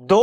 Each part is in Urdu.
2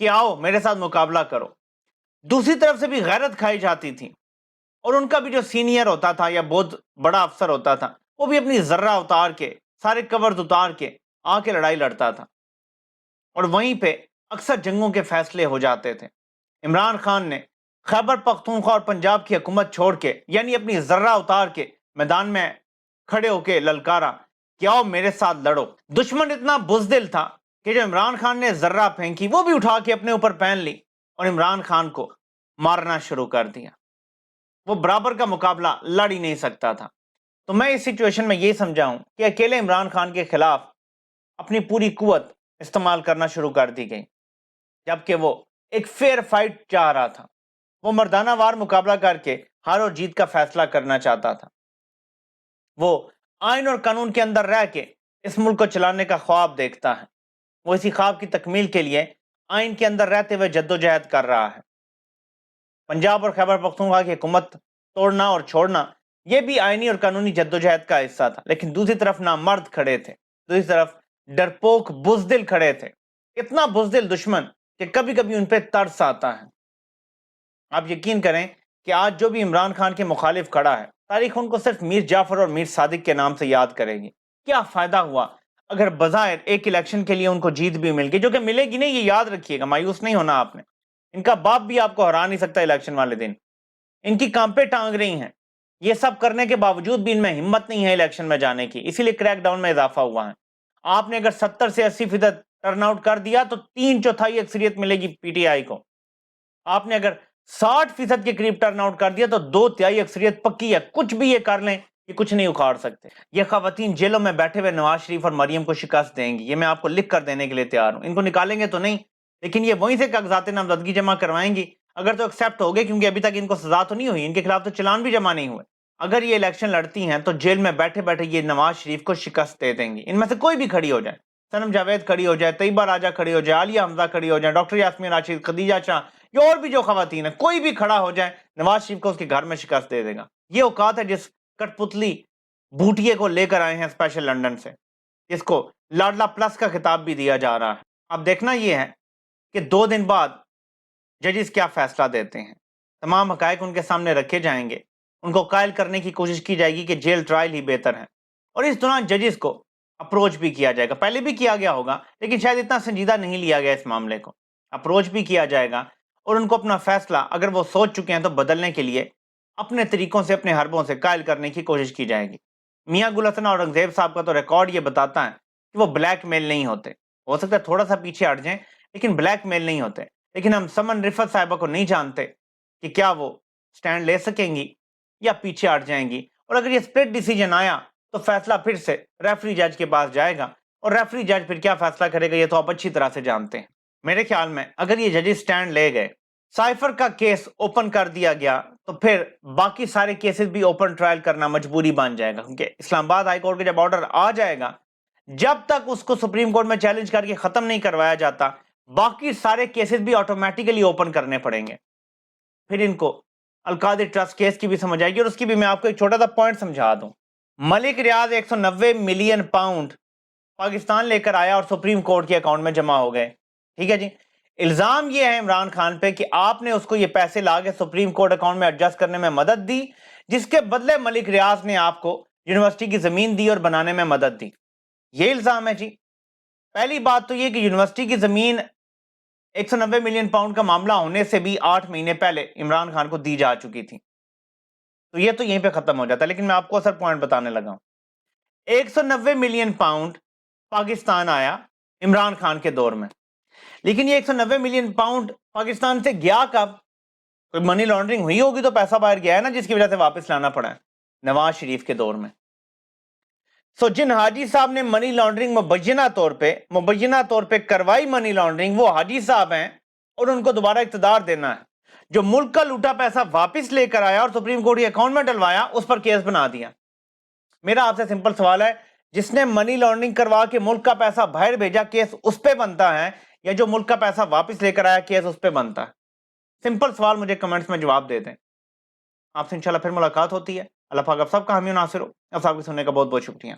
کہ آؤ میرے ساتھ مقابلہ کرو. دوسری طرف سے بھی غیرت کھائی جاتی تھی, اور ان کا بھی جو سینئر ہوتا تھا یا بہت بڑا افسر ہوتا تھا وہ بھی اپنی ذرہ اتار کے, سارے کورز اتار کے آ کے لڑائی لڑتا تھا, اور وہیں پہ اکثر جنگوں کے فیصلے ہو جاتے تھے. عمران خان نے خیبر پختونخوا اور پنجاب کی حکومت چھوڑ کے, یعنی اپنی ذرہ اتار کے میدان میں کھڑے ہو کے للکارا کہ آؤ میرے ساتھ لڑو. دشمن اتنا بزدل تھا کہ جو عمران خان نے ذرہ پھینکی وہ بھی اٹھا کے اپنے اوپر پہن لی اور عمران خان کو مارنا شروع کر دیا. وہ برابر کا مقابلہ لڑ ہی نہیں سکتا تھا. تو میں اس سچویشن میں یہ سمجھا ہوں کہ اکیلے عمران خان کے خلاف اپنی پوری قوت استعمال کرنا شروع کر دی گئی, جبکہ وہ ایک فیئر فائٹ چاہ رہا تھا. وہ مردانہ وار مقابلہ کر کے ہار اور جیت کا فیصلہ کرنا چاہتا تھا. وہ آئین اور قانون کے اندر رہ کے اس ملک کو چلانے کا خواب دیکھتا ہے. وہ اسی خواب کی تکمیل کے لیے آئین کے اندر رہتے ہوئے جدوجہد کر رہا ہے. پنجاب اور خیبر پختونخوا کی حکومت توڑنا اور چھوڑنا یہ بھی آئینی اور قانونی جدوجہد کا حصہ تھا, لیکن دوسری طرف نامرد کھڑے تھے, دوسری طرف ڈرپوک بزدل کھڑے تھے. اتنا بزدل دشمن کہ کبھی کبھی ان پہ ترس آتا ہے. آپ یقین کریں کہ آج جو بھی عمران خان کے مخالف کھڑا ہے, تاریخ ان کو صرف میر جعفر اور میر صادق کے نام سے یاد کرے گی. کیا فائدہ ہوا اگر بظاہر ایک الیکشن کے لیے ان کو جیت بھی مل گئی, جو کہ ملے گی نہیں, یہ یاد رکھیے گا, مایوس نہیں ہونا آپ نے. ان کا باپ بھی آپ کو ہرا نہیں سکتا الیکشن والے دن. ان کی کانپیں ٹانگ رہی ہیں. یہ سب کرنے کے باوجود بھی ان میں ہمت نہیں ہے الیکشن میں جانے کی, اسی لیے کریک ڈاؤن میں اضافہ ہوا ہے. آپ نے اگر 70 سے 80% ٹرن آؤٹ کر دیا تو 3/4 اکثریت ملے گی پی ٹی آئی کو. آپ نے اگر 60% کے قریب ٹرن آؤٹ کر دیا تو 2/3 اکثریت پکی ہے. کچھ بھی یہ کر لیں, یہ کچھ نہیں اکھاڑ سکتے. یہ خواتین جیلوں میں بیٹھے ہوئے نواز شریف اور مریم کو شکست دیں گی, یہ میں آپ کو لکھ کر دینے کے لیے تیار ہوں. ان کو نکالیں گے تو نہیں, لیکن یہ وہیں سے کاغذات نامزدگی جمع کروائیں گی. اگر تو ایکسیپٹ ہو گئے, کیونکہ ابھی تک ان کو سزا تو نہیں ہوئی, ان کے خلاف تو چلان بھی جمع نہیں ہوئے. اگر یہ الیکشن لڑتی ہیں تو جیل میں بیٹھے بیٹھے یہ نواز شریف کو شکست دے دیں گی. ان میں سے کوئی بھی کھڑی ہو جائے, سنم جاوید کھڑی ہو جائے, طیبہ راجہ کھڑی ہو جائے, عالیہ حمزہ کھڑی ہو جائے, ڈاکٹر یاسمین راشد, خدیجہ شاہ, یا اور بھی جو خواتین ہیں, کوئی بھی کھڑا ہو جائے, نواز شریف کو اس کے گھر میں شکست دے دے گا. یہ اوقات ہے جس کٹ پتلی بھوٹیے کو لے کر آئے ہیں اسپیشل لنڈن سے, جس کو لاڈلا پلس کا خطاب بھی دیا جا رہا ہے. اب دیکھنا یہ ہے کہ 2 دن بعد ججز کیا فیصلہ دیتے ہیں. تمام حقائق ان کے سامنے رکھے جائیں گے, ان کو قائل کرنے کی کوشش کی جائے گی کہ جیل ٹرائل ہی بہتر ہے, اور اس دوران ججز کو اپروچ بھی کیا جائے گا. پہلے بھی کیا گیا ہوگا, لیکن شاید اتنا سنجیدہ نہیں لیا گیا اس معاملے کو. اپروچ بھی کیا جائے گا, اور ان کو اپنا فیصلہ اگر وہ سوچ چکے ہیں تو بدلنے کے لیے اپنے طریقوں سے, اپنے حربوں سے قائل کرنے کی کوشش کی جائے گی. میاں گل حسن اورنگزیب صاحب کا تو ریکارڈ یہ بتاتا ہے کہ وہ بلیک میل نہیں ہوتے. ہو سکتا ہے تھوڑا سا پیچھے ہٹ جائیں, لیکن بلیک میل نہیں ہوتے. لیکن ہم سمن رفت صاحبہ کو نہیں جانتے کہ کیا وہ سٹینڈ لے سکیں گی یا پیچھے ہٹ جائیں گی. اور اگر یہ سپلٹ ڈیسیجن آیا تو فیصلہ پھر سے ریفری جج کے پاس جائے گا, اور ریفری جج پھر کیا فیصلہ کرے گا یہ تو آپ اچھی طرح سے جانتے ہیں. میرے خیال میں اگر یہ ججز سٹینڈ لے گئے, سائفر کا کیس اوپن کر دیا گیا, تو پھر باقی سارے کیسز بھی اوپن ٹرائل کرنا مجبوری بن جائے گا, کیونکہ اسلام آباد ہائی کورٹ کا جب آرڈر آ جائے گا, جب تک اس کو سپریم کورٹ میں چیلنج کر کے ختم نہیں کروایا جاتا, باقی سارے کیسز بھی آٹومیٹیکلی اوپن کرنے پڑیں گے. پھر ان کو القادری ٹرسٹ کیس کی بھی سمجھ آئے گی, اور اس کی بھی میں آپ کو ایک چھوٹا سا پوائنٹ سمجھا دوں. ملک ریاض 190 ملین پاؤنڈ پاکستان لے کر آیا اور سپریم کورٹ کے اکاؤنٹ میں جمع ہو گئے. ٹھیک ہے جی, الزام یہ ہے عمران خان پہ کہ آپ نے اس کو یہ پیسے لا کے سپریم کورٹ اکاؤنٹ میں ایڈجسٹ کرنے میں مدد دی, جس کے بدلے ملک ریاض نے آپ کو یونیورسٹی کی زمین دی اور بنانے میں مدد دی. یہ الزام ہے جی. پہلی بات تو یہ کہ یونیورسٹی کی زمین 190 ملین پاؤنڈ کا معاملہ ہونے سے بھی 8 مہینے پہلے عمران خان کو دی جا چکی تھی, تو یہ تو یہیں پہ ختم ہو جاتا ہے. لیکن میں آپ کو اصل پوائنٹ بتانے لگا ہوں. 190 ملین پاؤنڈ پاکستان آیا عمران خان کے دور میں, لیکن یہ 190 ملین پاؤنڈ پاکستان سے گیا کب؟ کوئی منی لانڈرنگ ہوئی ہوگی تو پیسہ باہر گیا ہے نا, جس کی وجہ سے واپس لانا پڑا ہے نواز شریف کے دور میں. جن حاجی صاحب نے منی لانڈرنگ مبینہ طور پہ کروائی منی لانڈرنگ, وہ حاجی صاحب ہیں, اور ان کو دوبارہ اقتدار دینا ہے. جو ملک کا لوٹا پیسہ واپس لے کر آیا اور سپریم کورٹ کے اکاؤنٹ میں ڈلوایا, اس پر کیس بنا دیا. میرا آپ سے سمپل سوال ہے, جس نے منی لانڈرنگ کروا کے ملک کا پیسہ باہر بھیجا, کیس اس پہ بنتا ہے, یا جو ملک کا پیسہ واپس لے کر آیا کیس اس پہ بنتا ہے؟ سمپل سوال مجھے کمنٹس میں جواب دے دیں. آپ سے انشاءاللہ پھر ملاقات ہوتی ہے. اللہ پاک آپ سب کا حامی و ناصر ہو. آپ سب کو سننے کا بہت بہت شکریہ.